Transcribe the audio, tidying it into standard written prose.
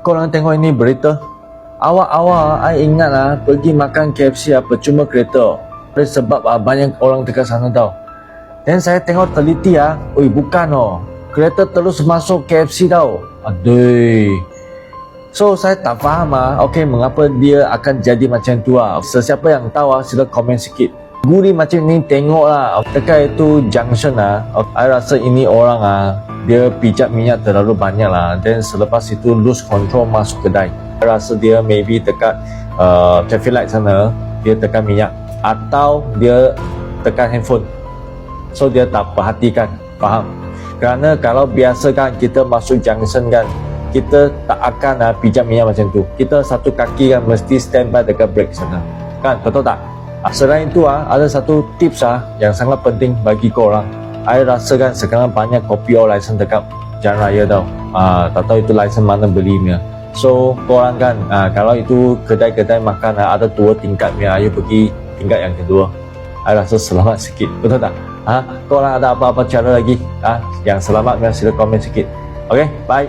Korang tengok ini berita. Awal-awal I ingat pergi makan KFC percuma kereta. Sebab banyak orang dekat sana tau. Dan saya tengok teliti bukan kereta terus masuk KFC tau. Aduh. So saya tak faham mengapa dia akan jadi macam tu Sesiapa yang tahu sila komen sikit. Guri macam ni tengok dekat itu junction I rasa ini orang dia pijat minyak terlalu banyak dan selepas itu lose control masuk kedai. I rasa dia maybe dekat traffic light sana dia tekan minyak atau dia tekan handphone. So dia tak perhatikan, faham? Kerana kalau biasa kita masuk junction kita tak akan pijat minyak macam tu. Kita satu kaki mesti standby dekat brake sana. Kan, betul tak? Selain itu ada satu tips yang sangat penting bagi korang. I rasa sekarang banyak kopi or license dekat jalan raya tau. Tak tahu itu license mana belinya. So korang kalau itu kedai-kedai makan ada 2 tingkat you pergi tingkat yang kedua. I rasa selamat sikit, betul tak? Korang ada apa-apa cara lagi yang selamat sila komen sikit. Okay, bye.